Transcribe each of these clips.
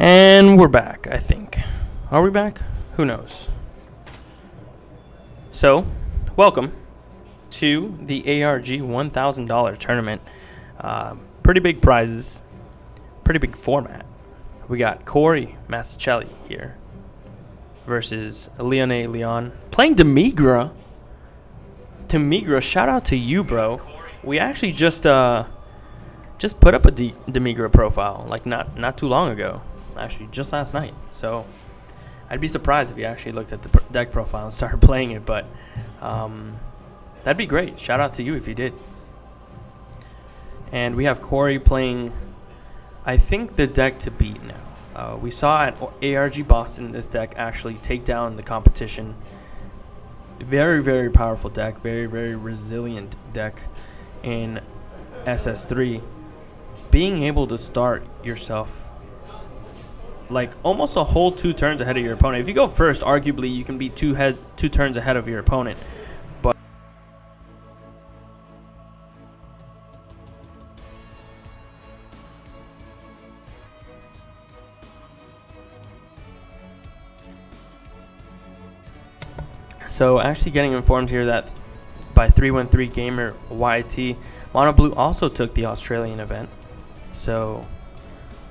And we're back, I think. Are we back? Who knows? So, welcome to the ARG $1,000 tournament. Pretty big prizes. Pretty big format. We got Corey Masticelli here versus Leon playing Demigra. Demigra, shout out to you, bro. We actually just put up a Demigra profile like not too long ago. Actually, just last night. So I'd be surprised if you actually looked at the deck profile and started playing it, but that'd be great. Shout out to you if you did. And we have Corey playing, I think, the deck to beat now. We saw at ARG Boston this deck actually take down the competition. Very, very powerful deck. Very, very resilient deck in SS3. Being able to start yourself like almost a whole 2 turns ahead of your opponent. If you go first, arguably you can be 2 turns ahead of your opponent. But so actually getting informed here that by 313 Gamer YT, Mono Blue also took the Australian event. So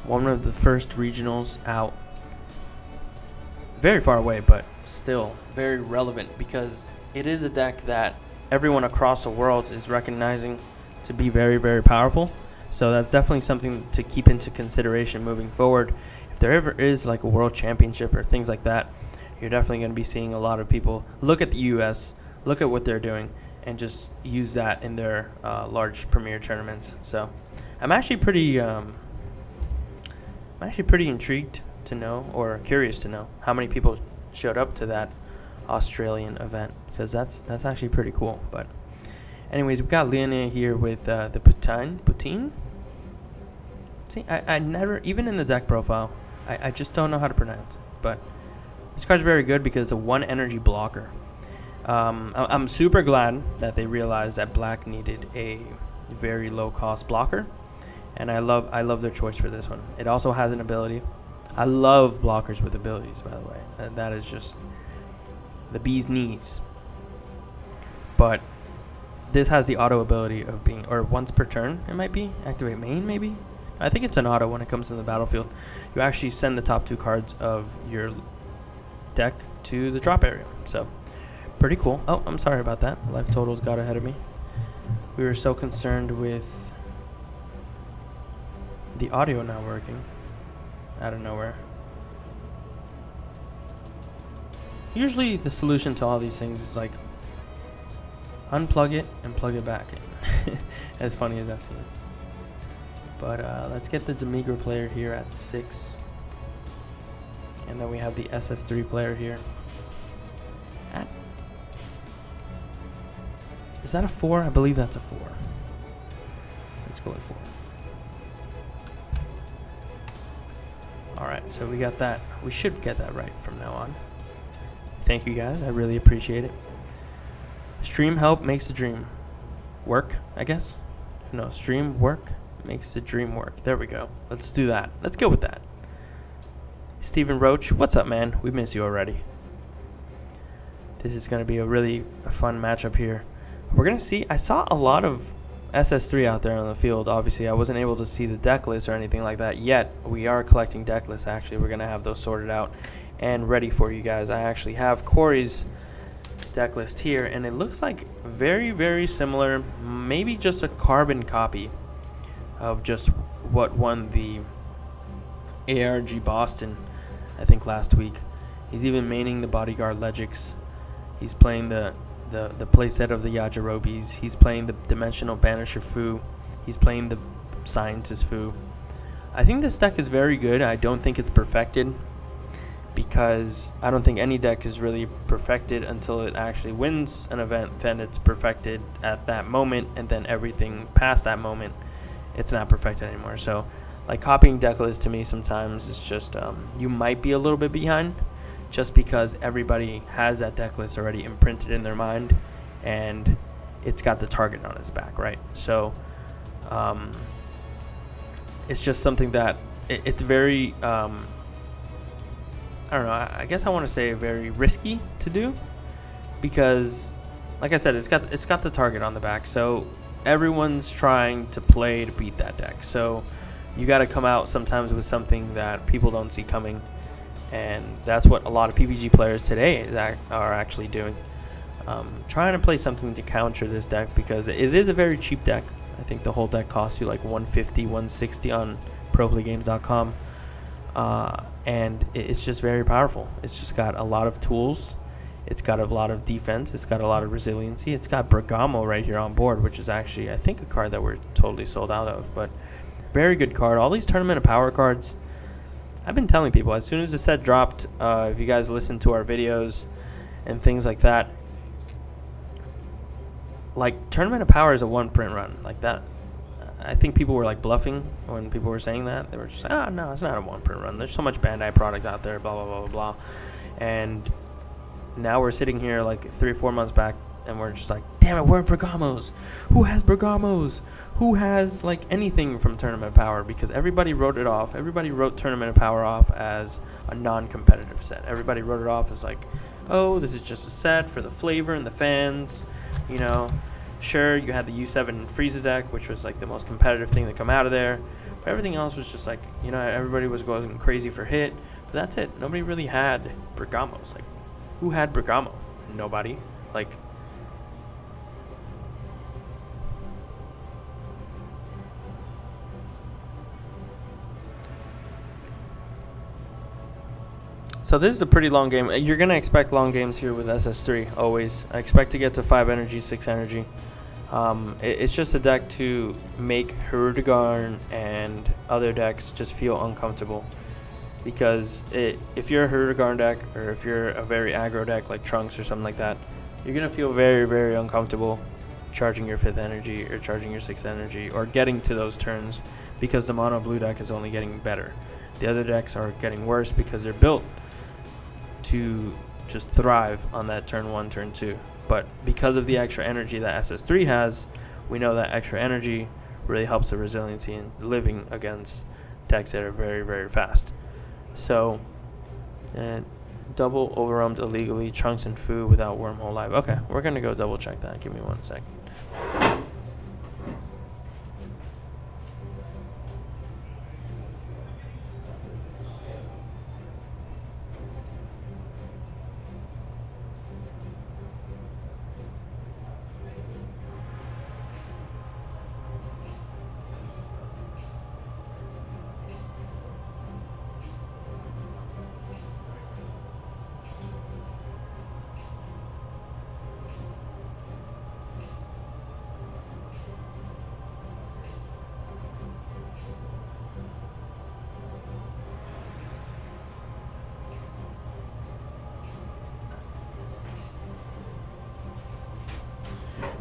one of the first regionals out. Very far away, but still very relevant because it is a deck that everyone across the world is recognizing to be very, very powerful. So that's definitely something to keep into consideration moving forward. If there ever is like a world championship or things like that, you're definitely going to be seeing a lot of people look at the US, look at what they're doing, and just use that in their large premier tournaments. So I'm actually pretty intrigued to know, or curious to know, how many people showed up to that Australian event, because that's actually pretty cool. But anyways, we've got Leonie here with the Poutine. See, I never, even in the deck profile, I just don't know how to pronounce it. But this card's very good because it's a 1 energy blocker. I'm super glad that they realized that black needed a very low cost blocker. And I love their choice for this one. It also has an ability. I love blockers with abilities, by the way. That is just the bee's knees. But this has the auto ability of being, or once per turn, it might be. Activate main, maybe? I think it's an auto when it comes to the battlefield. You actually send the top 2 cards of your deck to the drop area. So, pretty cool. Oh, I'm sorry about that. Life totals got ahead of me. We were so concerned with the audio not working out of nowhere. Usually the solution to all these things is like unplug it and plug it back in. As funny as that seems. But let's get the Demigra player here at 6. And then we have the SS3 player here at, is that a 4? I believe that's a 4. Let's go with 4. Alright, so we got that. We should get that right from now on. Thank you guys. I really appreciate it. Stream help makes the dream work, I guess. No, stream work makes the dream work. There we go. Let's do that. Let's go with that. Stephen Roach, what's up, man? We miss you already. This is going to be a really fun matchup here. We're going to see. I saw a lot of SS3 out there on the field. Obviously, I wasn't able to see the deck list or anything like that yet. We are collecting deck lists, actually. We're going to have those sorted out and ready for you guys. I actually have Corey's deck list here, and it looks like very, very similar, maybe just a carbon copy of just what won the ARG Boston, I think, last week. He's even maining the Bodyguard Legix. He's playing the playset of the Yajirobis. He's playing the Dimensional Banisher Fu. He's playing the Scientist Fu. I think this deck is very good. I don't think it's perfected, because I don't think any deck is really perfected until it actually wins an event. Then it's perfected at that moment, and then everything past that moment, it's not perfected anymore. So, like, copying deck lists to me sometimes is just, you might be a little bit behind, just because everybody has that deck list already imprinted in their mind, and it's got the target on its back, right? So it's just something that it's very I don't know, I guess I want to say very risky to do, because like I said, it's got the target on the back, so everyone's trying to play to beat that deck. So you got to come out sometimes with something that people don't see coming, and that's what a lot of PPG players today are actually doing. Trying to play something to counter this deck, because it is a very cheap deck. I think the whole deck costs you like $150, $160 on ProPlayGames.com, and it's just very powerful. It's just got a lot of tools. It's got a lot of defense. It's got a lot of resiliency. It's got Bergamo right here on board, which is actually, I think, a card that we're totally sold out of. But very good card. All these Tournament of Power cards, I've been telling people, as soon as the set dropped, if you guys listen to our videos and things like that, like, Tournament of Power is a one print run. Like that, I think people were like bluffing when people were saying that. They were just like, no, it's not a one print run. There's so much Bandai product out there, blah, blah, blah, blah, blah. And now we're sitting here like 3 or 4 months back, and we're just like, damn it, where are Bergamos? Who has Bergamos? Who has like anything from Tournament of Power? Because everybody wrote it off. Everybody wrote Tournament of Power off as a non-competitive set. Everybody wrote it off as like, oh, this is just a set for the flavor and the fans. You know, sure, you had the U7 Frieza deck, which was like the most competitive thing to come out of there. But everything else was just like, you know, everybody was going crazy for hit. But that's it. Nobody really had Bergamos. Like, who had Bergamo? Nobody. Like, so this is a pretty long game. You're going to expect long games here with SS3, always. I expect to get to 5 energy, 6 energy. It's just a deck to make Hirudegarn and other decks just feel uncomfortable. Because if you're a Hirudegarn deck, or if you're a very aggro deck like Trunks or something like that, you're going to feel very, very uncomfortable charging your 5th energy or charging your 6th energy or getting to those turns, because the mono blue deck is only getting better. The other decks are getting worse because they're built to just thrive on that turn 1, turn 2. But because of the extra energy that SS3 has, we know that extra energy really helps the resiliency in living against decks that are very, very fast. So, double overwhelmed illegally, Trunks and Fu without Wormhole Live. Okay, we're going to go double check that. Give me 1 second.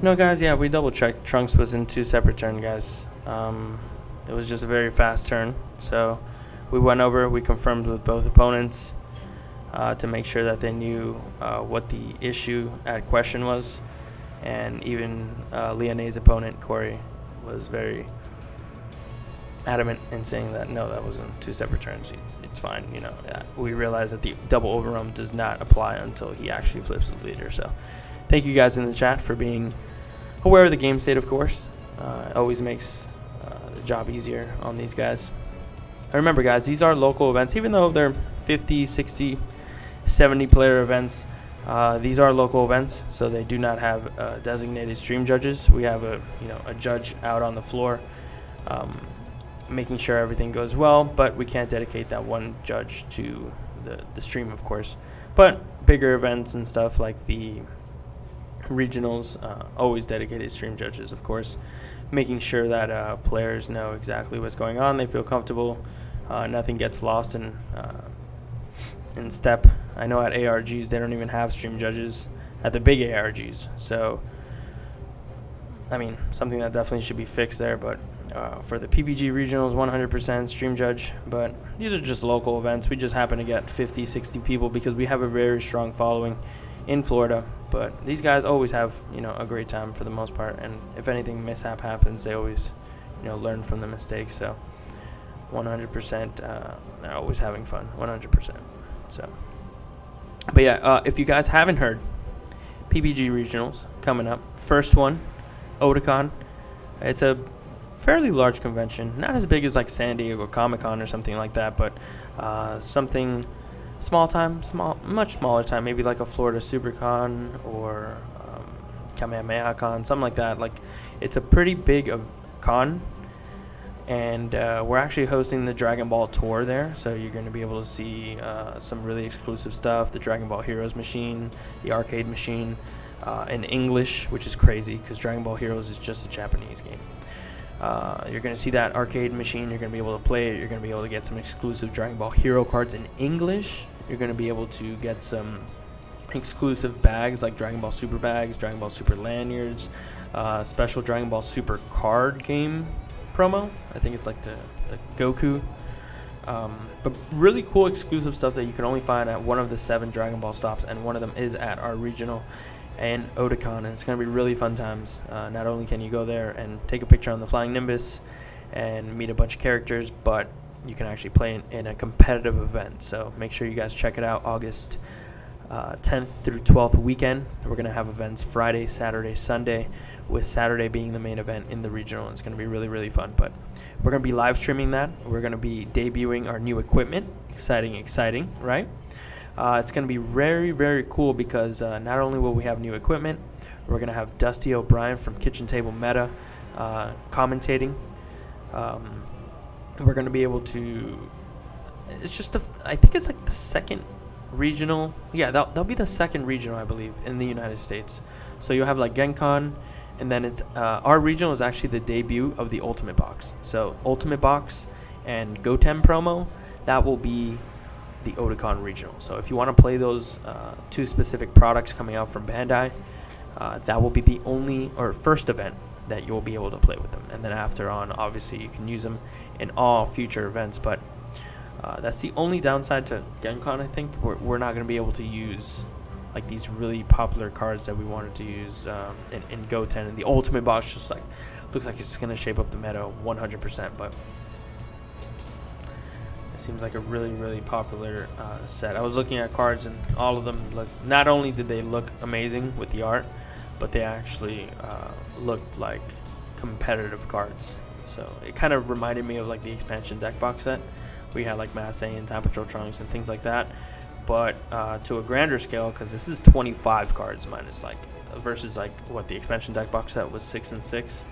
No, guys, yeah, we double-checked. Trunks was in 2 separate turns, guys. It was just a very fast turn. So we went over, we confirmed with both opponents to make sure that they knew what the issue at question was. And even Leone's opponent, Corey, was very adamant in saying that, no, that wasn't 2 separate turns. It's fine, you know. We realized that the double overrun does not apply until he actually flips his leader. So thank you guys in the chat for being aware of the game state, of course. It always makes the job easier on these guys. And remember, guys, these are local events. Even though they're 50, 60, 70 player events, these are local events, so they do not have designated stream judges. We have a judge out on the floor making sure everything goes well, but we can't dedicate that one judge to the stream, of course. But bigger events and stuff like the regionals, always dedicated stream judges, of course, making sure that players know exactly what's going on, they feel comfortable, nothing gets lost in step. I know at ARGs they don't even have stream judges at the big ARGs, so I mean, something that definitely should be fixed there. But for the PPG regionals, 100% stream judge. But these are just local events. We just happen to get 50, 60 people because we have a very strong following in Florida. But these guys always have, a great time for the most part. And if anything mishap happens, they always, learn from the mistakes. So 100%, they're always having fun, 100%. So, but yeah, if you guys haven't heard, PPG regionals coming up. First one, Otakon. It's a fairly large convention, not as big as like San Diego Comic-Con or something like that, but something much smaller time, maybe like a Florida SuperCon or Kamehameha Con, something like that. Like, it's a pretty big of con, and we're actually hosting the Dragon Ball tour there, so you're going to be able to see some really exclusive stuff, the Dragon Ball Heroes machine, the arcade machine, in English, which is crazy because Dragon Ball Heroes is just a Japanese game. You're going to see that arcade machine. You're going to be able to play it. You're going to be able to get some exclusive Dragon Ball Hero cards in English. You're going to be able to get some exclusive bags like Dragon Ball Super bags, Dragon Ball Super lanyards, special Dragon Ball Super card game promo. I think it's like the Goku. But really cool exclusive stuff that you can only find at one of the 7 Dragon Ball stops, and one of them is at our regional and Otakon, and it's going to be really fun times. Not only can you go there and take a picture on the Flying Nimbus and meet a bunch of characters, but you can actually play in a competitive event. So make sure you guys check it out. August 10th through 12th weekend. We're going to have events Friday, Saturday, Sunday, with Saturday being the main event in the regional. It's going to be really, really fun. But we're going to be live streaming that. We're going to be debuting our new equipment. Exciting, right? It's going to be very, very cool because not only will we have new equipment, we're going to have Dusty O'Brien from Kitchen Table Meta commentating. We're going to be able to... It's just, I think it's like the second regional. Yeah, that'll be the second regional, I believe, in the United States. So you'll have like GenCon, and then it's our regional is actually the debut of the Ultimate Box. So Ultimate Box and Goten promo, that will be the Otakon regional. So if you want to play those 2 specific products coming out from Bandai, that will be the only or first event that you'll be able to play with them. And then after on, obviously you can use them in all future events. But that's the only downside to GenCon. I think we're not going to be able to use like these really popular cards that we wanted to use in Goten. And the Ultimate Box just like looks like it's going to shape up the meta 100%. But it seems like a really, really popular set. I was looking at cards, and all of them look. Not only did they look amazing with the art, but they actually looked like competitive cards. So it kind of reminded me of like the expansion deck box set. We had like Mass and Time Patrol Trunks and things like that, but to a grander scale, because this is 25 cards minus like versus like what the expansion deck box set was 6 and 6,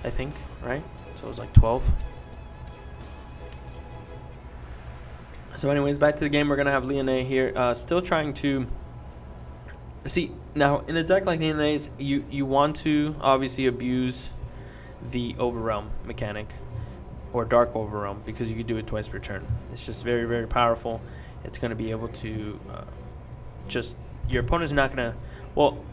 I think, right? So it was like 12. So anyways, back to the game. We're gonna have Leoné here, still trying to see. Now in a deck like Leoné's, you want to obviously abuse the Overrealm mechanic or Dark Overrealm, because you could do it twice per turn. It's just very, very powerful. It's going to be able to just, your opponent's not going to, well,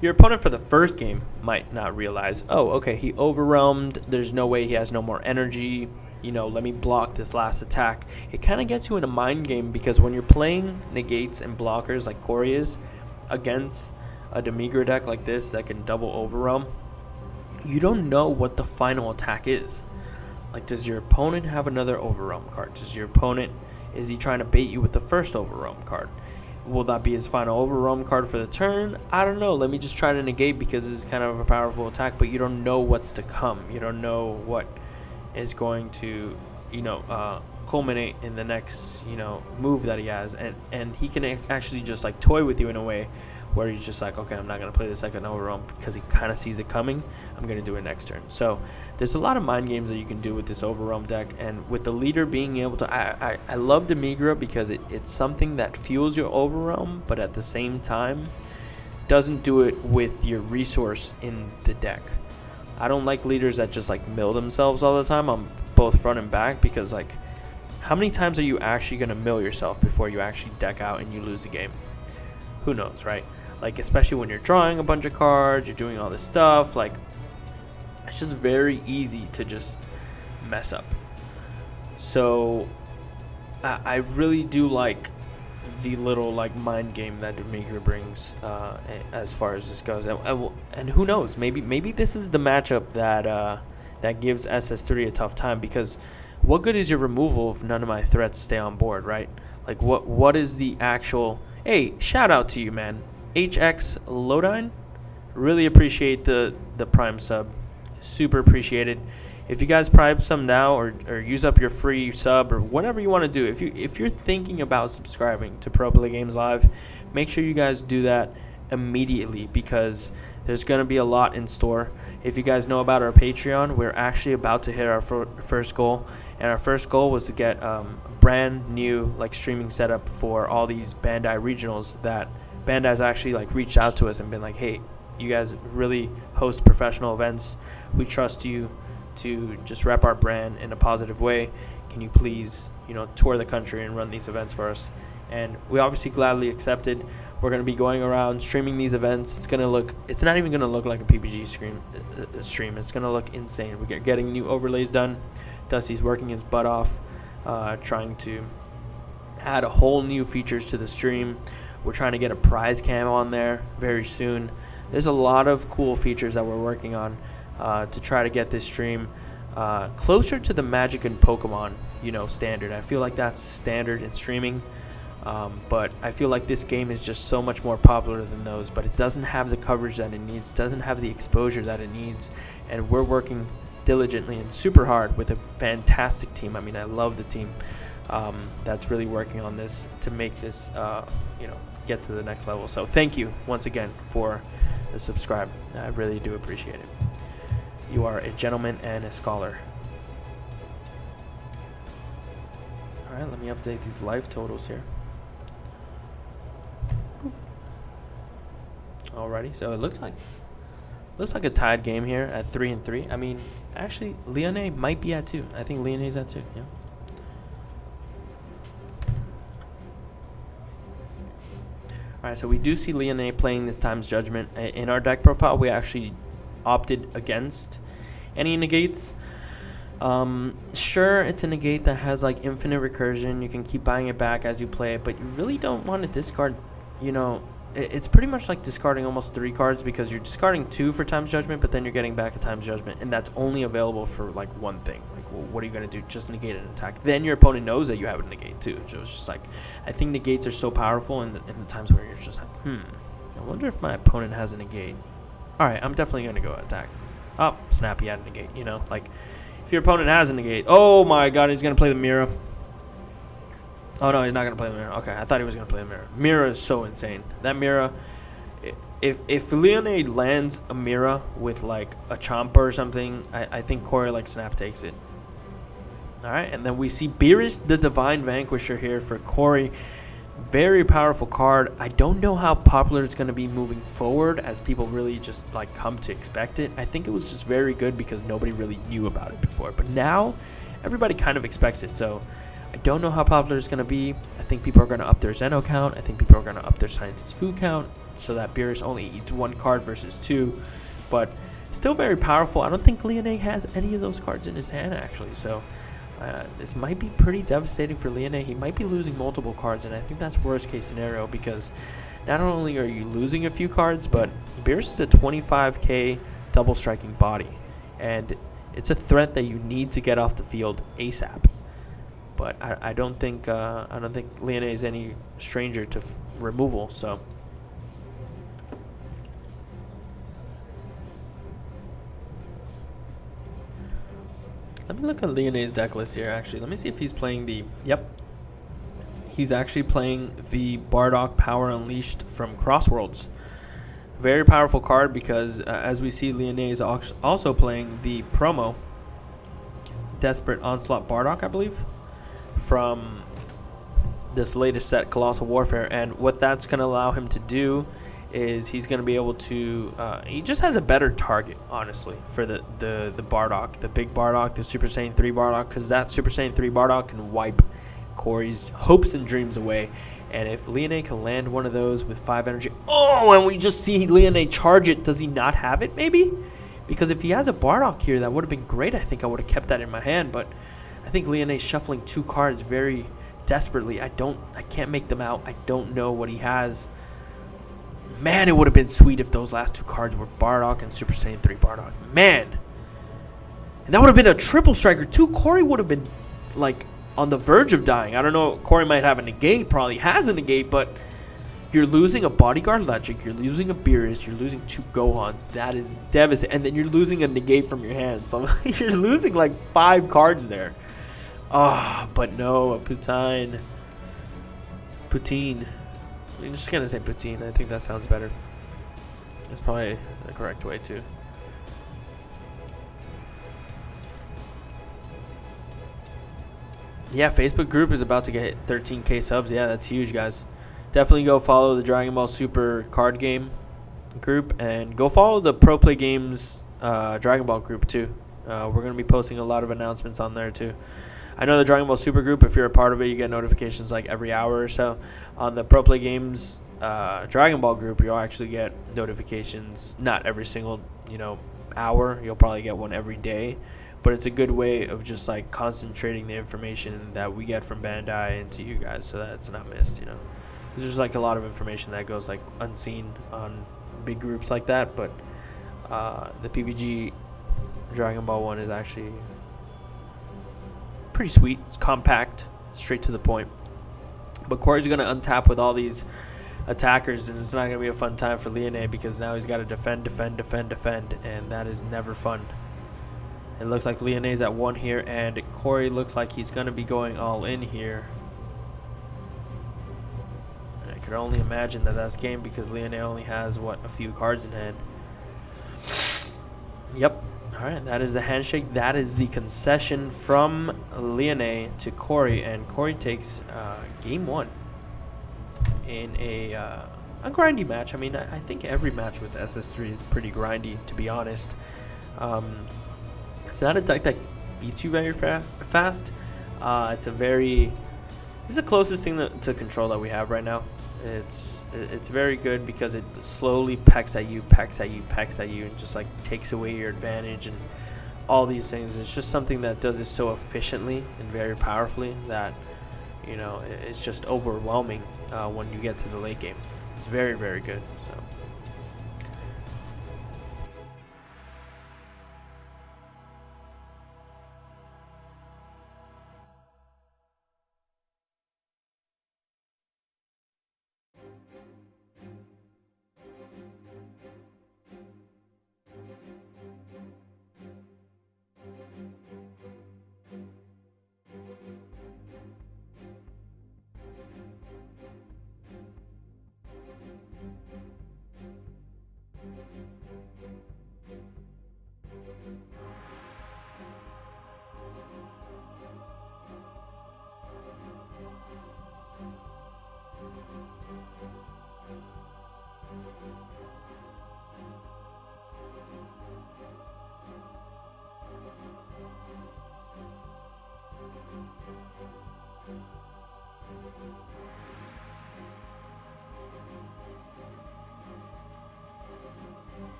your opponent for the first game might not realize, oh, okay, he overwhelmed, there's no way he has no more energy, you know, let me block this last attack. It kind of gets you in a mind game, because when you're playing negates and blockers like Corey is against a Demigra deck like this that can double overwhelm, you don't know what the final attack is. Like, does your opponent have another Overwhelm card? Does your opponent, is he trying to bait you with the first Overwhelm card? Will that be his final Overwhelm card for the turn? I don't know. Let me just try to negate because it's kind of a powerful attack, but you don't know what's to come. You don't know what is going to, you know, culminate in the next, you know, move that he has. And he can actually just, like, toy with you in a way where he's just like, okay, I'm not going to play the second Overwhelm because he kind of sees it coming. I'm going to do it next turn. So there's a lot of mind games that you can do with this Overwhelm deck. And with the leader being able to... I love Demigra because it's something that fuels your Overwhelm, but at the same time doesn't do it with your resource in the deck. I don't like leaders that just like mill themselves all the time on both front and back, because like, how many times are you actually going to mill yourself before you actually deck out and you lose the game? Who knows, right? Like, especially when you're drawing a bunch of cards, you're doing all this stuff, like, it's just very easy to just mess up. So I really do like the little like mind game that Demigra brings as far as this goes. And who knows, maybe this is the matchup that gives SS3 a tough time, because what good is your removal if none of my threats stay on board, right? Like, what is the actual... Hey, shout out to you, man. HX Lodine. Really appreciate the Prime sub. Super appreciate it. If you guys Prime sub now or use up your free sub or whatever you want to do, if you're thinking about subscribing to Pro Play Games Live, make sure you guys do that immediately, because there's going to be a lot in store. If you guys know about our Patreon, we're actually about to hit our first goal, and our first goal was to get brand new like streaming setup for all these Bandai regionals that Bandai's actually like reached out to us and been like, hey, you guys really host professional events. We trust you to just rep our brand in a positive way. Can you please, tour the country and run these events for us? And we obviously gladly accepted. We're going to be going around streaming these events. It's not even going to look like a PPG stream. It's going to look insane. We're getting new overlays done. Dusty's working his butt off, trying to add a whole new features to the stream. We're trying to get a prize cam on there very soon. There's a lot of cool features that we're working on to try to get this stream closer to the Magic and Pokemon, standard. I feel like that's standard in streaming. But I feel like this game is just so much more popular than those, but it doesn't have the coverage that it needs, doesn't have the exposure that it needs, and we're working diligently and super hard with a fantastic team. I mean, I love the team that's really working on this to make this, get to the next level. So thank you once again for the subscribe. I really do appreciate it. You are a gentleman and a scholar. All right, let me update these life totals here. Alrighty, so it looks like a tied game here at 3-3. I mean, actually, Leone might be at 2. I think Leone's at 2. Yeah. All right, so we do see Leone playing this time's Judgment. In our deck profile, we actually opted against any negates. Sure, it's a negate that has like infinite recursion. You can keep buying it back as you play it, but you really don't want to discard, it's pretty much like discarding almost 3 cards, because you're discarding 2 for Time's Judgment, but then you're getting back a Time's Judgment, and that's only available for like one thing. Like, well, what are you going to do? Just negate an attack. Then your opponent knows that you have a negate too. So it's just like, I think negates are so powerful in the times where you're just like, I wonder if my opponent has a negate. All right, I'm definitely going to go attack. Oh, snap, he had a negate, like if your opponent has a negate. Oh my god, he's going to play the Mira. Oh, no, he's not going to play the Mira. Okay, I thought he was going to play the Mira. Mira is so insane. That Mira, if Leone lands a Mira with, like, a Chomper or something, I think Corey, like, snap takes it. All right, and then we see Beerus, the Divine Vanquisher here for Corey. Very powerful card. I don't know how popular it's going to be moving forward as people really just, like, come to expect it. I think it was just very good because nobody really knew about it before. But now, everybody kind of expects it, so... I don't know how popular it's going to be. I think people are going to up their Zeno count. I think people are going to up their Scientist Food count so that Beerus only eats 1 card versus 2. But still very powerful. I don't think Leone has any of those cards in his hand, actually. So this might be pretty devastating for Leone. He might be losing multiple cards, and I think that's worst case scenario, because not only are you losing a few cards, but Beerus is a 25k double striking body. And it's a threat that you need to get off the field ASAP. But I don't think Leone is any stranger to removal. So let me look at Leone's deck list here. Actually, let me see if he's playing the. Yep, he's actually playing the Bardock Power Unleashed from Crossworlds. Very powerful card because as we see, Leone is also playing the promo Desperate Onslaught Bardock, I believe, from this latest set, Colossal Warfare. And what that's going to allow him to do is he's going to be able to he just has a better target, honestly, for the Bardock, the big Bardock, the Super Saiyan 3 Bardock, because that Super Saiyan 3 Bardock can wipe Corey's hopes and dreams away. And if Leone can land one of those with 5 energy, and we just see Leone charge it, does he not have it maybe? Because if he has a Bardock here, that would have been great. I think I would have kept that in my hand, but I think Leone's shuffling 2 cards very desperately. I can't make them out. I don't know what he has. Man, it would have been sweet if those last 2 cards were Bardock and Super Saiyan 3 Bardock. Man. And that would have been a triple striker too. Corey would have been, like, on the verge of dying. I don't know. Corey might have a negate, probably has a negate, but you're losing a bodyguard Legic, you're losing a Beerus, you're losing 2 Gohans. That is devastating. And then you're losing a negate from your hand. So you're losing like 5 cards there. Ah, but no, a Poutine. Poutine. I'm just gonna say Poutine. I think that sounds better. That's probably the correct way too. Yeah, Facebook group is about to get 13K subs. Yeah, that's huge, guys. Definitely go follow the Dragon Ball Super card game group, and go follow the Pro Play Games Dragon Ball group too. We're going to be posting a lot of announcements on there too. I know the Dragon Ball Super group, if you're a part of it, you get notifications like every hour or so. On the Pro Play Games Dragon Ball group, you'll actually get notifications, not every single, hour. You'll probably get one every day. But it's a good way of just like concentrating the information that we get from Bandai into you guys, so that it's not missed, There's like a lot of information that goes like unseen on big groups like that, but the PBG Dragon Ball one is actually pretty sweet. It's compact, straight to the point. But Corey's going to untap with all these attackers, and it's not going to be a fun time for Leone, because now he's got to defend, and that is never fun. It looks like Leone's at 1 here, and Corey looks like he's going to be going all in here. And I could only imagine that that's game, because Leone only has, a few cards in hand. Yep. All right, that is the handshake. That is the concession from Leone to Corey, and Corey takes game 1 in a grindy match. I mean, I think every match with SS3 is pretty grindy, to be honest. It's not a deck that beats you very fast. It's the closest thing to control that we have right now. It's very good because it slowly pecks at you, and just like takes away your advantage and all these things. It's just something that does it so efficiently and very powerfully that it's just overwhelming when you get to the late game. It's very, very good. So.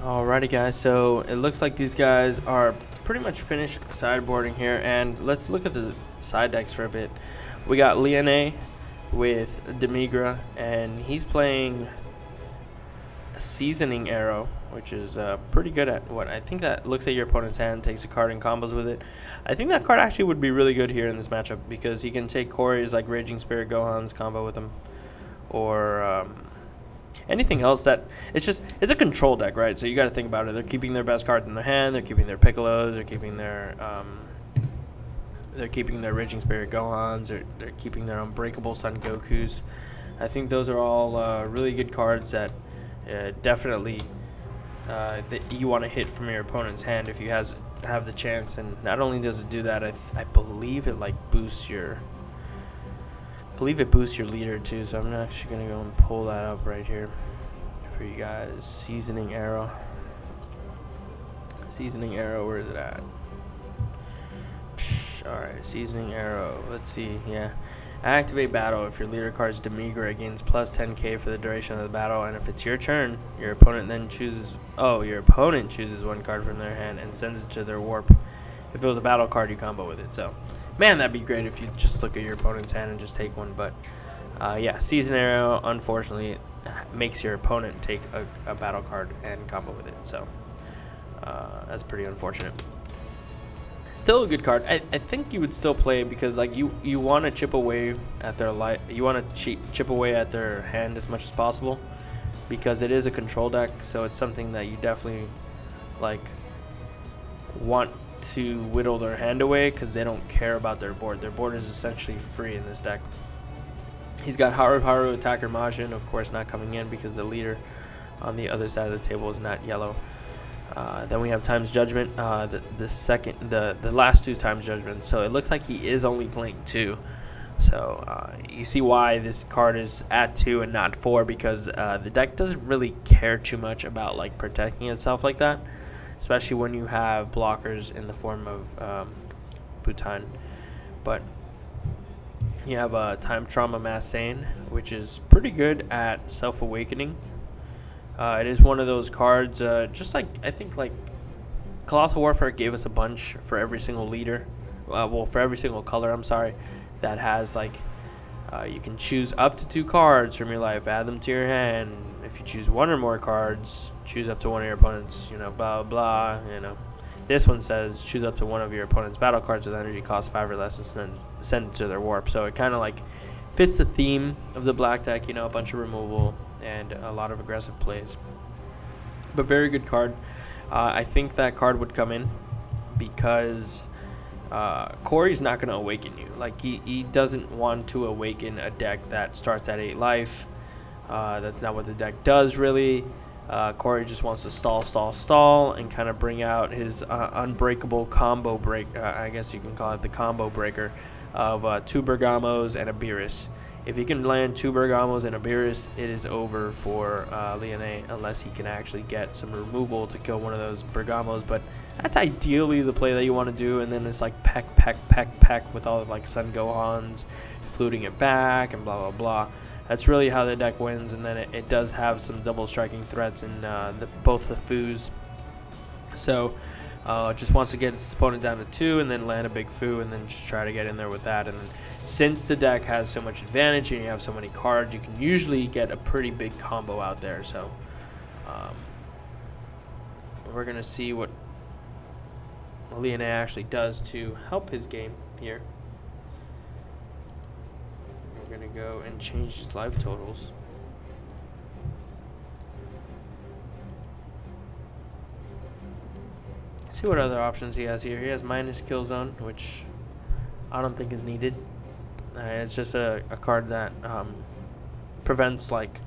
Alrighty, guys, so it looks like these guys are pretty much finished sideboarding here, and let's look at the side decks for a bit. We got Leone with Demigra, and he's playing a Seasoning Arrow, which is pretty good at what I think that looks at your opponent's hand, takes a card and combos with it. I think that card actually would be really good here in this matchup, because he can take Corey's like Raging Spirit Gohan's combo with him, or anything else that it's a control deck, right? So you got to think about it. They're keeping their best cards in their hand. They're keeping their Piccolos. They're keeping their Raging Spirit Gohans. They're keeping their Unbreakable Sun Gokus. I think those are all really good cards that definitely that you want to hit from your opponent's hand if you have the chance. And not only does it do that, I believe it like boosts your believe it boosts your leader too, so I'm actually going to go and pull that up right here for you guys. Seasoning arrow. Seasoning arrow, where is it at? Alright, seasoning arrow. Let's see, yeah. Activate battle. If your leader card's Demigra, it gains plus 10k for the duration of the battle, and if it's your turn, your opponent then chooses one card from their hand and sends it to their warp. If it was a battle card, you combo with it. So, man, that'd be great if you just look at your opponent's hand and just take one. But, yeah, Season Arrow, unfortunately, makes your opponent take a battle card and combo with it. So, that's pretty unfortunate. Still a good card. I think you would still play it because like you want to chip away at their chip away at their hand as much as possible, because it is a control deck, so it's something that you definitely like want to whittle their hand away because they don't care about their board. Their board is essentially free in this deck. He's got Haru Attacker Majin, of course, not coming in because the leader on the other side of the table is not yellow. Then we have Time's Judgment, the last two Time's Judgments. So it looks like he is only playing 2. So you see why this card is at 2 and not 4, because the deck doesn't really care too much about like protecting itself like that, especially when you have blockers in the form of Bhutan. But you have Time Trauma Mass Sane, which is pretty good at Self-Awakening. It is one of those cards, just like, I think, like, Colossal Warfare gave us a bunch for every single leader. For every single color, I'm sorry, that has, like, you can choose up to 2 cards from your life, add them to your hand. If you choose 1 or more cards, choose up to 1 of your opponents, you know, blah, blah, you know. This one says, choose up to 1 of your opponent's battle cards with energy cost 5 or less and send it to their warp. So it kind of, like, fits the theme of the black deck, you know, a bunch of removal and a lot of aggressive plays. But very good card. I think that card would come in because Corey's not going to awaken you. Like, he doesn't want to awaken a deck that starts at 8 life. That's not what the deck does, really. Corey just wants to stall, and kind of bring out his unbreakable combo break. I guess you can call it the combo breaker of 2 Bergamos and a Beerus. If he can land 2 Bergamos and a Beerus, it is over for Leone, unless he can actually get some removal to kill one of those Bergamos. But that's ideally the play that you want to do, and then it's like peck with all of like Sun Gohans, fluting it back, and blah, blah, blah. That's really how the deck wins, and then it does have some double striking threats in both the Foos. So just wants to get his opponent down to 2 and then land a big Foo and then just try to get in there with that. And then, since the deck has so much advantage and you have so many cards, you can usually get a pretty big combo out there. So we're going to see what Leone actually does to help his game here. We're going to go and change his life totals. See what other options he has here. He has minus kill zone, which I don't think is needed. It's just a card that prevents like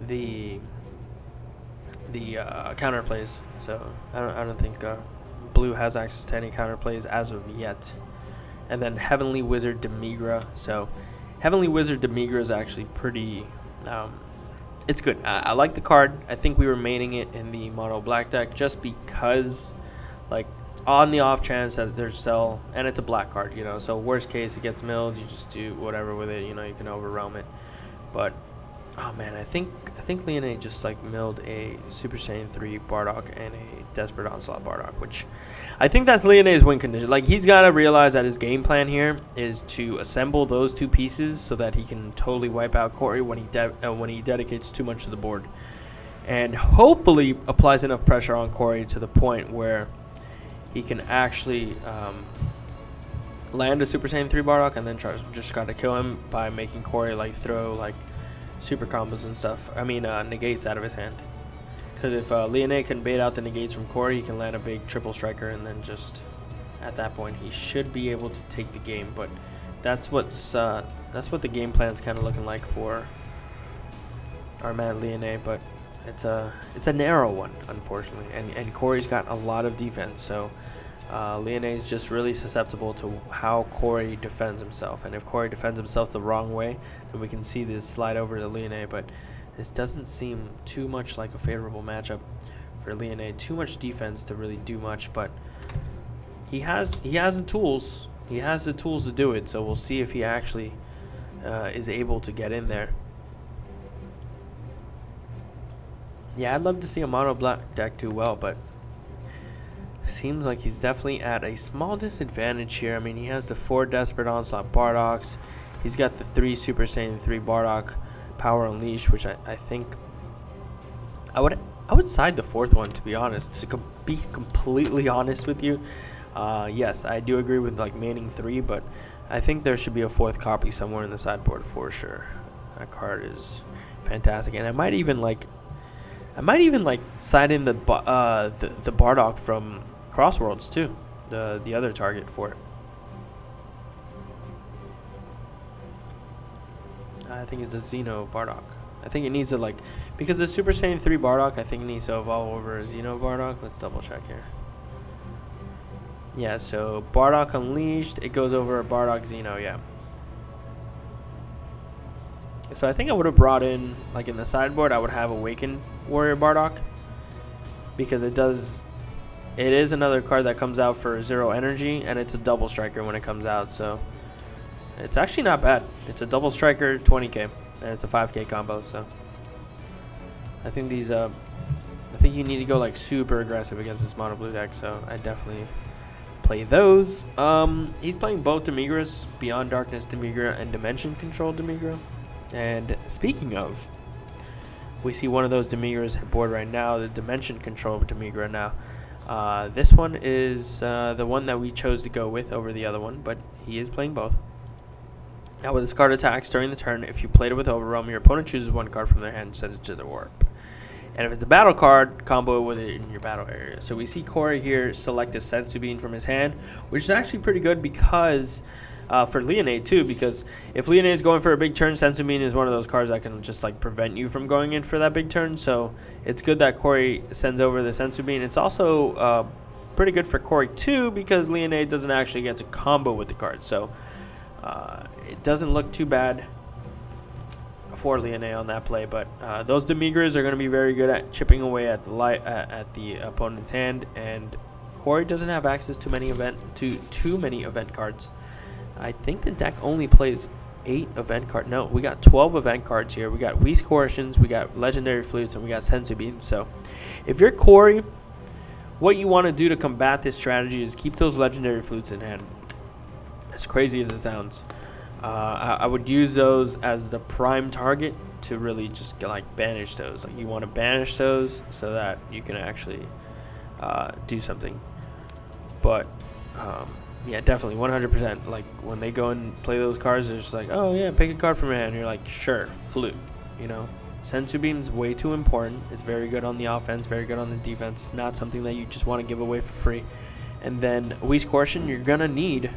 the counter plays. So I don't think blue has access to any counter plays as of yet. And then Heavenly Wizard Demigra. So Heavenly Wizard Demigra is actually pretty. It's good. I like the card. I think we were maining it in the mono black deck just because, like, on the off chance that there's sell, and it's a black card, you know, so worst case it gets milled, you just do whatever with it, you know, you can overwhelm it. But oh man, I think Leone just like milled a Super Saiyan 3 Bardock and a Desperate Onslaught Bardock, which I think that's Leone's win condition. Like, he's got to realize that his game plan here is to assemble those 2 pieces so that he can totally wipe out Corey when he dedicates too much to the board, and hopefully applies enough pressure on Corey to the point where he can actually land a Super Saiyan 3 Bardock and then just got to kill him by making Corey like throw like super combos and stuff. I mean negates out of his hand. Because if Leone can bait out the negates from Corey, he can land a big triple striker, and then just at that point he should be able to take the game. But that's what the game plan's kind of looking like for our man Leone. But it's a narrow one, unfortunately, and Corey's got a lot of defense, so Leone is just really susceptible to how Corey defends himself, and if Corey defends himself the wrong way, then we can see this slide over to Leone. But this doesn't seem too much like a favorable matchup for Leone. Too much defense to really do much, but he has the tools. He has the tools to do it. So we'll see if he actually is able to get in there. Yeah, I'd love to see a mono black deck do well, but seems like he's definitely at a small disadvantage here. I mean, he has the 4 Desperate Onslaught Bardocs. He's got the 3 Super Saiyan 3 Bardock Power Unleashed, which I think I would side the 4th one, to be honest. To be completely honest with you, yes, I do agree with like maining 3, but I think there should be a 4th copy somewhere in the sideboard for sure. That card is fantastic, and I might even like side in the Bardock from Crossworlds too, the other target for it. I think it's a Xeno Bardock. I think it needs to because the Super Saiyan 3 Bardock, I think it needs to evolve over a Xeno Bardock. Let's double check here. Yeah, so Bardock Unleashed, it goes over a Bardock Xeno, yeah. So I think I would have brought in, in the sideboard, I would have Awakened Warrior Bardock, because it is another card that comes out for 0 energy, and it's a double striker when it comes out, so it's actually not bad. It's a double striker, 20k, and it's a 5k combo, so I think I think you need to go super aggressive against this mono blue deck, so I definitely play those. He's playing both Demigras, Beyond Darkness Demigra and Dimension Control Demigra. And speaking of, we see one of those Demigras board right now, the Dimension Control Demigra now. This one is the one that we chose to go with over the other one, but he is playing both. Now with this card attacks during the turn, if you played it with Overwhelm, your opponent chooses 1 card from their hand and sends it to the warp. And if it's a battle card, combo it with it in your battle area. So we see Corey here select a Sensu Bean from his hand, which is actually pretty good because for Leone too, because if Leone is going for a big turn, Sensu Bean is one of those cards that can just prevent you from going in for that big turn. So it's good that Corey sends over the Sensu Bean. It's also pretty good for Corey too, because Leone doesn't actually get to combo with the card. So it doesn't look too bad for Leone on that play, but those Demigras are going to be very good at chipping away at the opponent's hand, and Corey doesn't have access to too many event cards. I think the deck only plays 8 event cards. No, we got 12 event cards here. We got Whis Coercions, we got Legendary Flutes, and we got Sensu Beans. So if you're Corey, what you want to do to combat this strategy is keep those Legendary Flutes in hand. As crazy as it sounds, I would use those as the prime target to really just banish those. You want to banish those so that you can actually do something. But yeah, definitely 100%. When they go and play those cards, they're just oh yeah, pick a card from your hand. And you're sure, flute. Sensu Beam's way too important. It's very good on the offense, very good on the defense. It's not something that you just want to give away for free. And then Whis Coercion, you're gonna need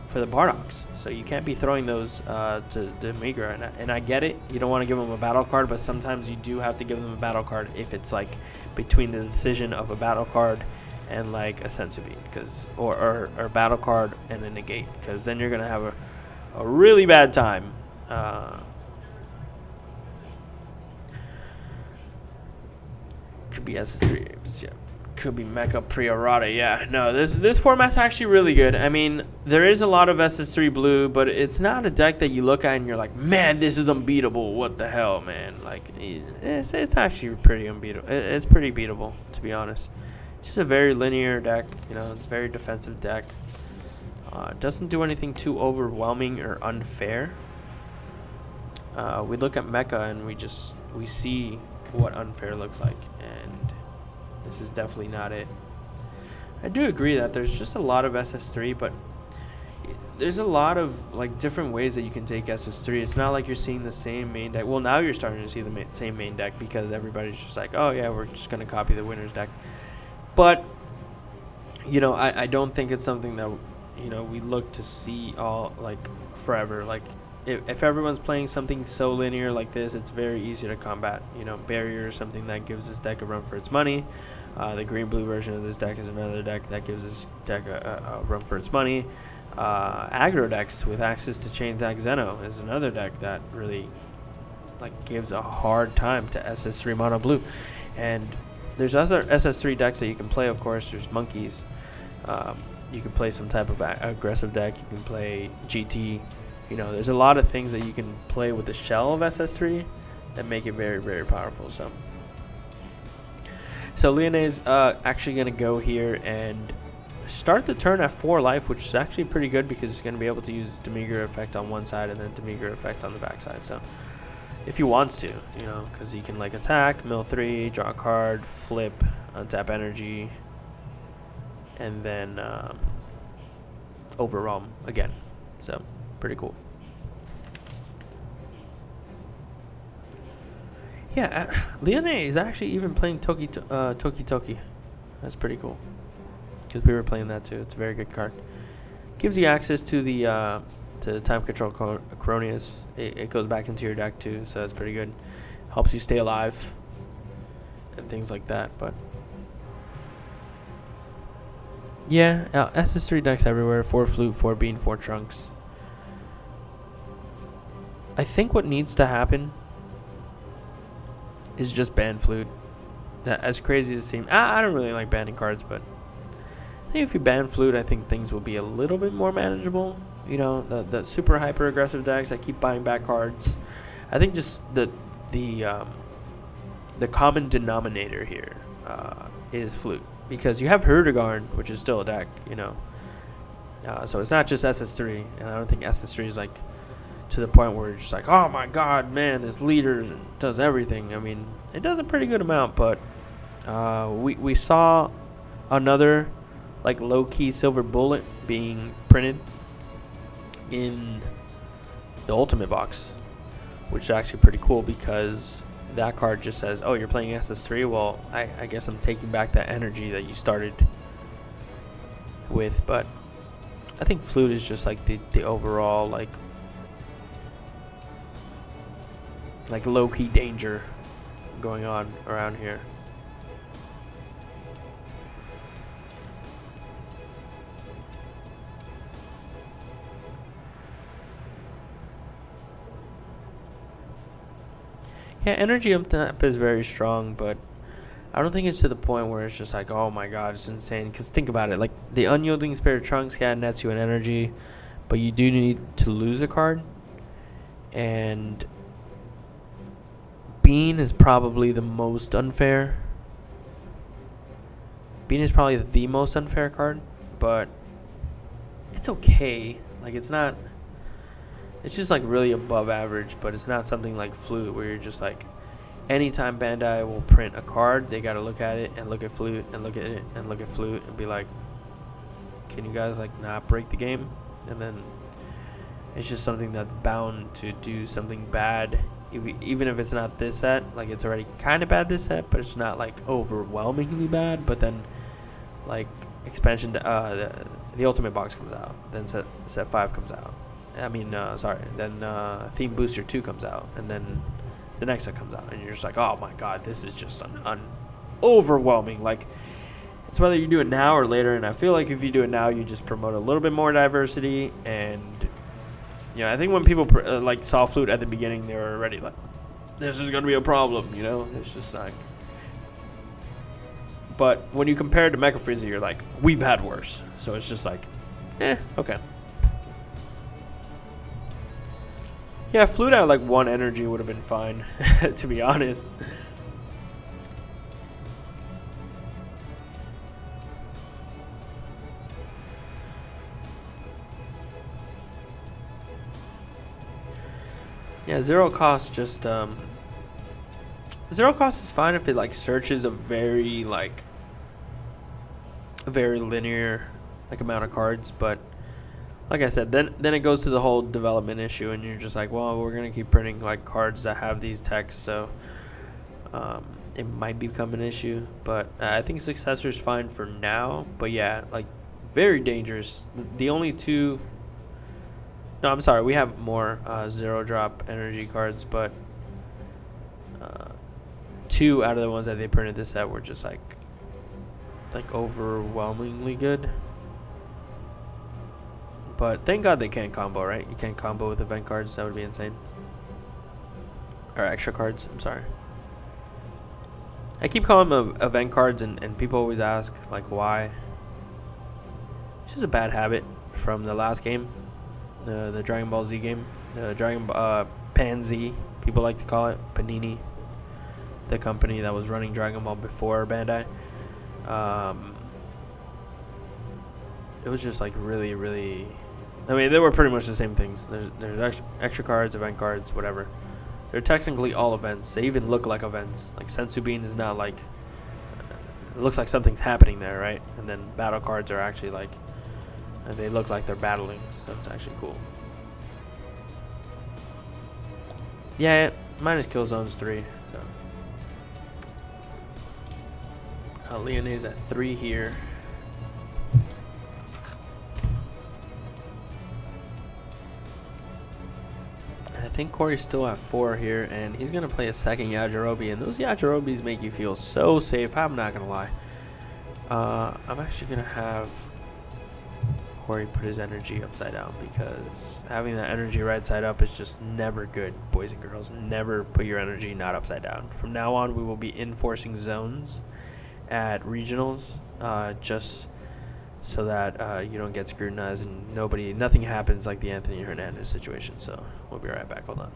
for the Bardocks, so you can't be throwing those to Demigra, and I get it, you don't want to give them a battle card, but sometimes you do have to give them a battle card if it's between the decision of a battle card and a Sensu Bean, or a battle card and a negate, because then you're gonna have a really bad time. Could be SS3, yeah. Could be Mecha Priorata, yeah. No, this format's actually really good. I mean, there is a lot of SS3 blue, but it's not a deck that you look at and you're man, this is unbeatable. What the hell, man? It's actually pretty unbeatable. It's pretty beatable, to be honest. It's just a very linear deck. It's a very defensive deck. It doesn't do anything too overwhelming or unfair. We look at Mecha and we see what unfair looks like, and this is definitely not it. I do agree that there's just a lot of SS3, but there's a lot of different ways that you can take SS3. It's not like you're seeing the same main deck. Well, now you're starting to see the same main deck because everybody's just oh yeah, we're just gonna copy the winner's deck. But I don't think it's something that we look to see all forever. if everyone's playing something so linear like this, it's very easy to combat. You know, barrier is something that gives this deck a run for its money. The green-blue version of this deck is another deck that gives this deck a run for its money. Aggro decks with access to Chain Attack Zeno is another deck that really like gives a hard time to SS3 mono blue. And there's other SS3 decks that you can play. Of course, there's monkeys. You can play some type of aggressive deck. You can play GT. You know, there's a lot of things that you can play with the shell of SS3 that make it very, very powerful. So Leone's actually going to go here and start the turn at 4 life, which is actually pretty good because it's going to be able to use Demigra effect on one side and then Demigra effect on the back side. So if he wants to, you know, because he can like attack, mill 3, draw a card, flip, untap energy, and then overwhelm again. So pretty cool. Yeah, Leone is actually even playing Toki Toki. That's pretty cool. Because we were playing that too. It's a very good card. Gives you access to the time control Cronius. It goes back into your deck too, so that's pretty good. Helps you stay alive and things like that. But yeah, SS3 decks everywhere. 4 flute, 4 bean, 4 trunks. I think what needs to happen is just ban flute. That, as crazy as it seems, I don't really like banning cards, but I think if you ban flute, I think things will be a little bit more manageable. You know, the super hyper aggressive decks that keep buying back cards. I think just the common denominator here is flute, because you have Hurdegarn, which is still a deck. You know, so it's not just SS3, and I don't think SS3 is like to the point where it's just like, oh my god, man, this leader does everything. I mean, it does a pretty good amount, but we saw another like low-key silver bullet being printed in the ultimate box, which is actually pretty cool because that card just says, oh, you're playing SS3, well, I guess I'm taking back that energy that you started with. But I think flute is just like the overall like low-key danger going on around here. Yeah, energy up top is very strong, but I don't think it's to the point where it's just like, oh my god, it's insane. Because think about it, like the unyielding spirit trunks, yeah, nets you an energy, but you do need to lose a card. And Bean is probably the most unfair. Bean is probably the most unfair card, but it's okay. Like it's not. It's just like really above average, but it's not something like flute where you're just like, anytime Bandai will print a card, they gotta look at it and look at flute and look at it and look at flute and be like, can you guys like not break the game? And then it's just something that's bound to do something bad, even if it's not this set. Like it's already kind of bad this set, but it's not like overwhelmingly bad. But then like expansion, the ultimate box comes out, then set 5 comes out. Then Theme Booster 2 comes out, and then the next set comes out, and you're just like, oh my god, this is just an overwhelming. Like, it's whether you do it now or later, and I feel like if you do it now, you just promote a little bit more diversity. And you know, I think when people like saw flute at the beginning, they were already like, this is gonna be a problem. You know, it's just like. But when you compare it to Mecha Frieza, you're like, we've had worse. So it's just like, okay. Yeah, flute out like 1 energy would have been fine, to be honest. Yeah, zero cost just zero cost is fine if it like searches a very linear like amount of cards, but like I said, then it goes to the whole development issue, and you're just like, well, we're gonna keep printing like cards that have these texts, so it might become an issue. But I think Successor's fine for now. But yeah, like very dangerous. The only two No, I'm sorry. We have more 0-drop energy cards, but 2 out of the ones that they printed this set were just like overwhelmingly good. But thank God they can't combo, right? You can't combo with event cards. That would be insane. Or extra cards. I'm sorry. I keep calling them event cards, and people always ask, like, why? It's just a bad habit from the last game, the Dragon Ball Z game. The Pan Z, people like to call it. Panini, the company that was running Dragon Ball before Bandai. It was just like really, really... I mean, they were pretty much the same things. There's extra cards, event cards, whatever. They're technically all events. They even look like events. Like Senzu Bean is not like... it looks like something's happening there, right? And then battle cards are actually like... they look like they're battling. So it's actually cool. Yeah, minus kill zones 3. So. Leone's at 3 here. I think Corey's still at 4 here, and he's going to play a second Yajirobe, and those Yajirobes make you feel so safe. I'm not going to lie. I'm actually going to have Corey put his energy upside down, because having that energy right side up is just never good, boys and girls. Never put your energy not upside down. From now on, we will be enforcing zones at regionals, just so that you don't get scrutinized and nothing happens like the Anthony Hernandez situation. So we'll be right back. Hold on.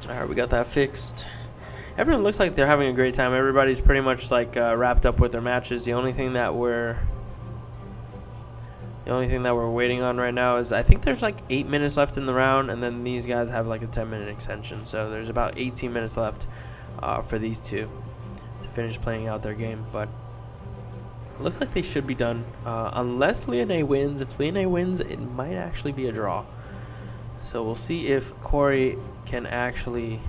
Alright, we got that fixed. Everyone looks like they're having a great time. Everybody's pretty much like wrapped up with their matches. The only thing that we're waiting on right now is, I think there's like 8 minutes left in the round, and then these guys have like a 10-minute extension. So there's about 18 minutes left for these two to finish playing out their game. But it looks like they should be done, unless Leone wins. If Leone wins, it might actually be a draw. So we'll see if Corey can actually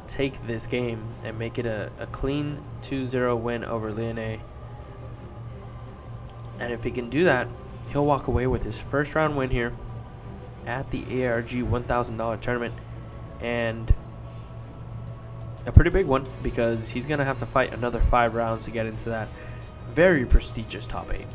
take this game and make it a clean 2-0 win over Leone. And if he can do that, he'll walk away with his first round win here at the ARG $1,000 tournament. And a pretty big one, because he's going to have to fight another 5 rounds to get into that very prestigious top 8.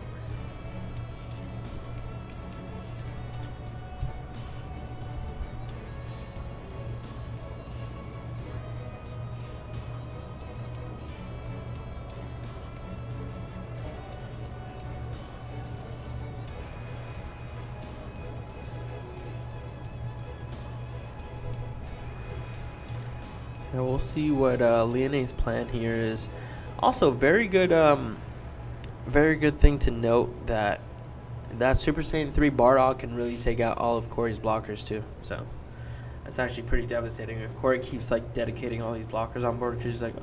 Now we'll see what Leone's plan here is. Also, very good thing to note that Super Saiyan 3 Bardock can really take out all of Corey's blockers too. So that's actually pretty devastating. If Corey keeps like dedicating all these blockers on board, because he's like,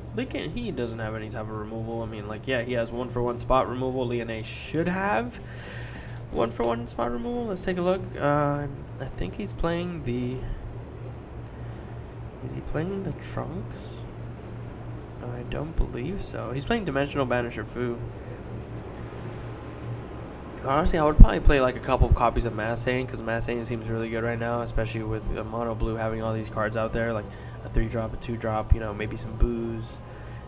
he doesn't have any type of removal. I mean, like, yeah, he has 1-for-1 spot removal. Leone should have 1-for-1 spot removal. Let's take a look. I think he's playing the. Is he playing the Trunks? I don't believe so. He's playing Dimensional Banisher Fu. Honestly, I would probably play like a couple of copies of Massane, because Massane seems really good right now, especially with Mono Blue having all these cards out there, like a 3-drop, a 2-drop, you know, maybe some Boos,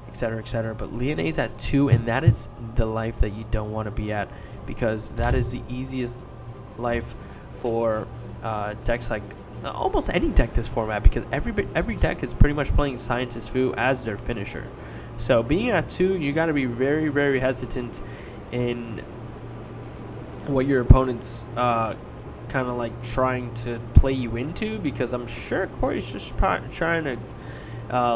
etc., etc. But Leone's at 2, and that is the life that you don't want to be at, because that is the easiest life for decks like almost any deck this format, because every deck is pretty much playing Scientist Fu as their finisher. So being at 2, you got to be very, very hesitant in what your opponent's kind of like trying to play you into, because I'm sure Corey's just trying to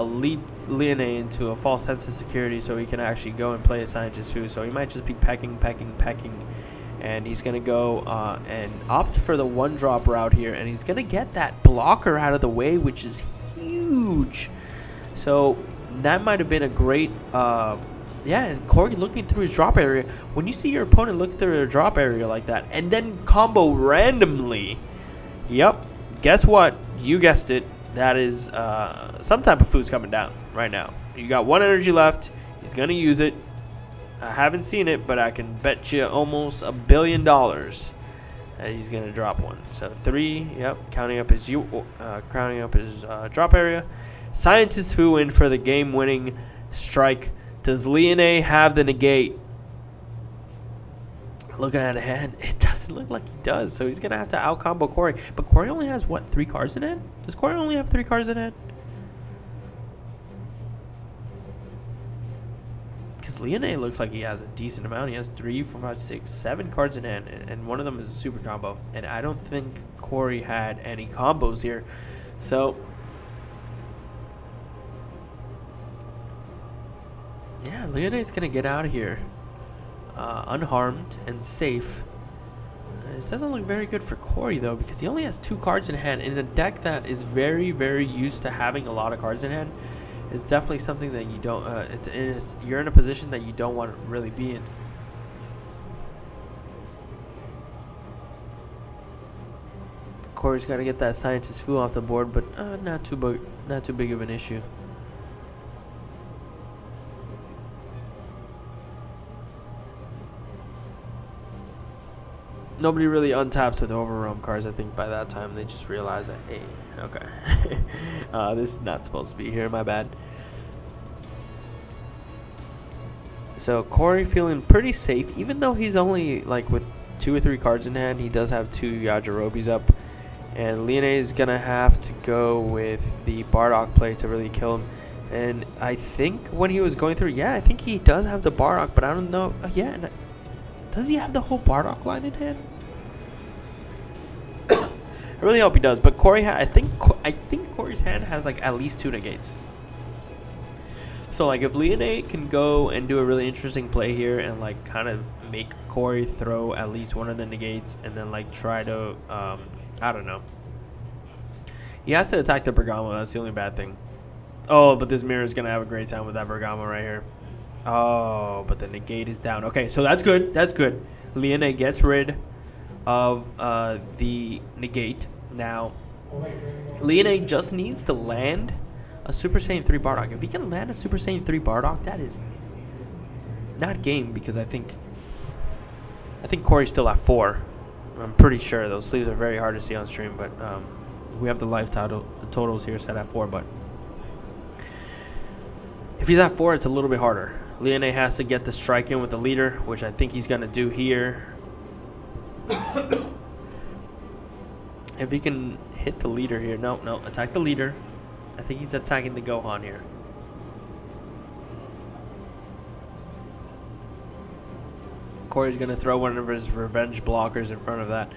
lead Leone into a false sense of security so he can actually go and play a Scientist Fu. So he might just be pecking, and he's going to go and opt for the 1-drop route here, and he's going to get that blocker out of the way, which is huge. So that might have been a great yeah, and Corey looking through his drop area. When you see your opponent look through their drop area like that and then combo randomly, yep, guess what? You guessed it. That is some type of food's coming down right now. You got 1 energy left. He's going to use it. I haven't seen it, but I can bet you almost $1 billion that he's going to drop one. So 3, yep, counting up his drop area. Scientist Fu in for the game-winning strike. Does Leone have the negate? Looking at a hand, it doesn't look like he does. So he's going to have to out-combo Corey. But Corey only has, what, 3 cards in hand? Does Corey only have 3 cards in hand? Because Leone looks like he has a decent amount. He has 3, 4, 5, 6, 7 cards in hand. And one of them is a super combo. And I don't think Corey had any combos here. So yeah, Leone's going to get out of here unharmed and safe. This doesn't look very good for Corey, though, because he only has 2 cards in hand. In a deck that is very, very used to having a lot of cards in hand, it's definitely something that you don't... you're in a position that you don't want to really be in. Corey's got to get that Scientist Fu off the board, but not too big of an issue. Nobody really untaps with overwhelm cards. I think by that time they just realize that, hey, okay, this is not supposed to be here. My bad. So Corey feeling pretty safe, even though he's only like with 2 or 3 cards in hand. He does have 2 Yajirobis up, and Leone is gonna have to go with the Bardock play to really kill him. And I think when he was going through, yeah, I think he does have the Bardock, but I don't know. Yeah, does he have the whole Bardock line in hand? I really hope he does. But Corey, I think Corey's hand has like at least 2 negates. So like if Leone can go and do a really interesting play here and like kind of make Corey throw at least one of the negates, and then like try to I don't know. He has to attack the Bergamo. That's the only bad thing. Oh, but this mirror is gonna have a great time with that Bergamo right here. Oh, but the negate is down. Okay, so that's good. That's good. Leone gets rid of the negate. Now, Leone just needs to land a Super Saiyan 3 Bardock. If he can land a Super Saiyan 3 Bardock, that is not game, because I think Corey's still at 4. I'm pretty sure. Those sleeves are very hard to see on stream, but we have the live totals here set at 4. But if he's at 4, it's a little bit harder. Leone has to get the strike in with the leader, which I think he's going to do here. If he can hit the leader here. No, attack the leader. I think he's attacking the Gohan here. Corey's going to throw one of his revenge blockers in front of that.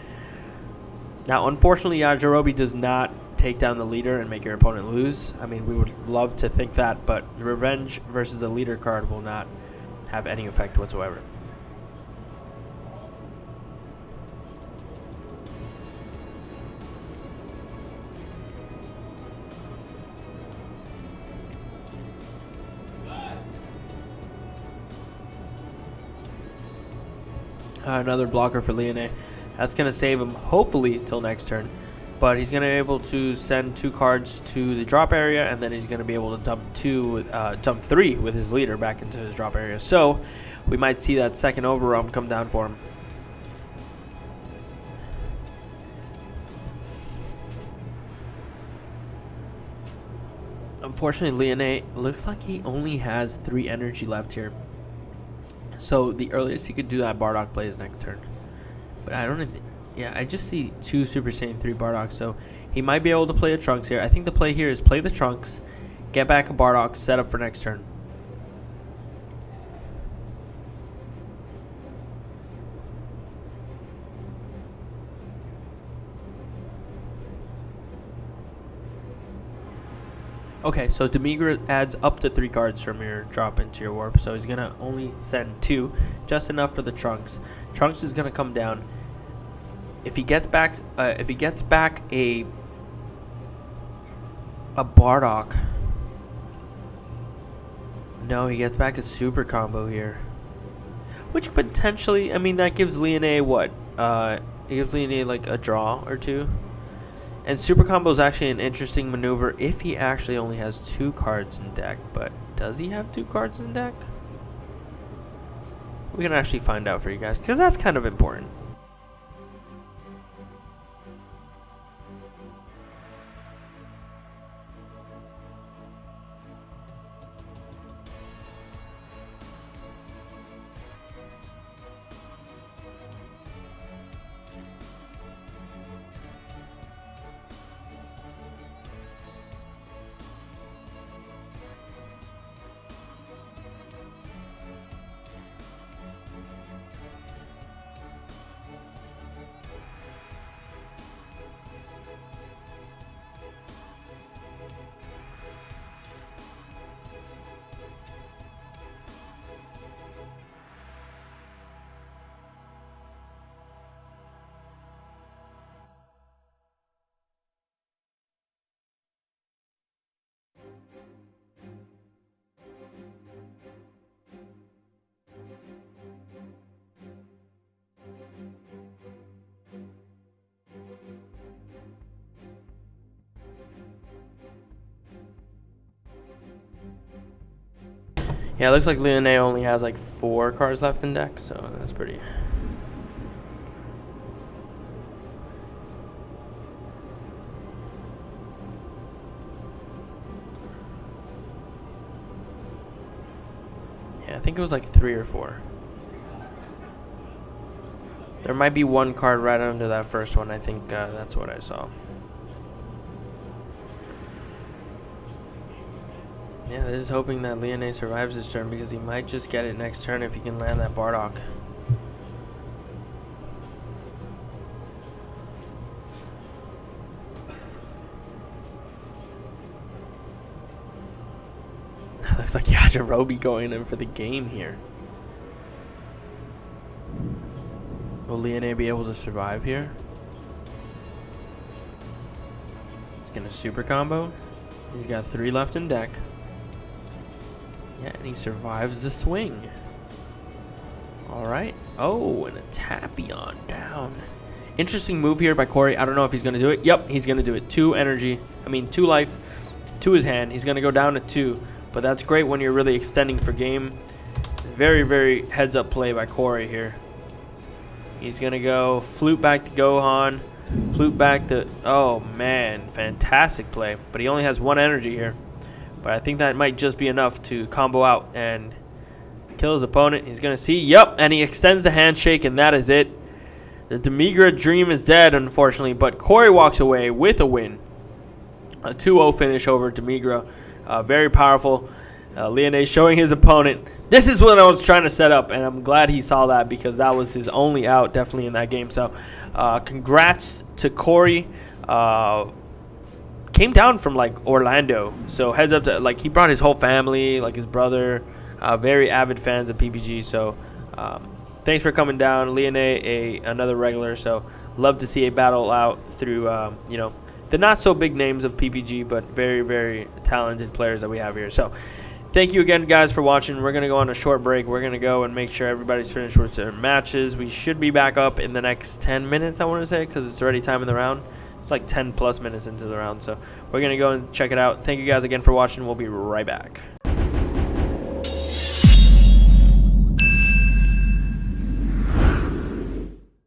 Now, unfortunately, Yajirobe does not take down the leader and make your opponent lose. I mean, we would love to think that, but Revenge versus a leader card will not have any effect whatsoever. Another blocker for Leone. That's going to save him, hopefully, till next turn. But he's going to be able to send 2 cards to the drop area, and then he's going to be able to dump 3 with his leader back into his drop area. So we might see that second overwhelm come down for him. Unfortunately, Leone looks like he only has 3 energy left here. So the earliest he could do that Bardock play is next turn. But I don't even... Yeah, I just see 2 Super Saiyan 3 Bardock. So he might be able to play a Trunks here. I think the play here is play the Trunks, get back a Bardock, set up for next turn. Okay, so Demigra adds up to 3 cards from your drop into your warp, so he's gonna only send 2, just enough for the Trunks. Trunks is gonna come down. If he gets back, a Bardock, no, he gets back a super combo here, which potentially, I mean, that gives Leone what? It gives Leone like a draw or 2. And super combo is actually an interesting maneuver if he actually only has 2 cards in deck. But does he have 2 cards in deck? We can actually find out for you guys, because that's kind of important. Yeah, it looks like Leone only has like 4 cards left in deck, so that's pretty... Yeah, I think it was like 3 or 4. There might be 1 card right under that first one. I think that's what I saw. Yeah, they're just hoping that Leone survives this turn, because he might just get it next turn if he can land that Bardock. Looks like Yajirobe going in for the game here. Will Leone be able to survive here? He's gonna super combo. He's got 3 left in deck. Yeah, and he survives the swing. Alright. Oh, and a Tapion down. Interesting move here by Corey. I don't know if he's going to do it. Yep, he's going to do it. 2 life to his hand. He's going to go down to 2. But that's great when you're really extending for game. Very, very heads-up play by Corey here. He's going to go flute back to Gohan. Flute back to... Oh, man. Fantastic play. But he only has 1 energy here. But I think that might just be enough to combo out and kill his opponent. He's going to see. Yep, and he extends the handshake, and that is it. The Demigra dream is dead, unfortunately. But Corey walks away with a win. A 2-0 finish over Demigra. Very powerful. Leone showing his opponent. This is what I was trying to set up, and I'm glad he saw that, because that was his only out definitely in that game. So congrats to Corey. came down from like Orlando. So heads up to, like, he brought his whole family, like his brother, very avid fans of PPG. So thanks for coming down, Leone, another regular. So love to see a battle out through the not so big names of PPG, but very, very talented players that we have here. So thank you again, guys, for watching. We're going to go on a short break. We're going to go and make sure everybody's finished with their matches. We should be back up in the next 10 minutes, I want to say, because it's already time in the round. It's like 10 plus minutes into the round. So we're going to go and check it out. Thank you guys again for watching. We'll be right back.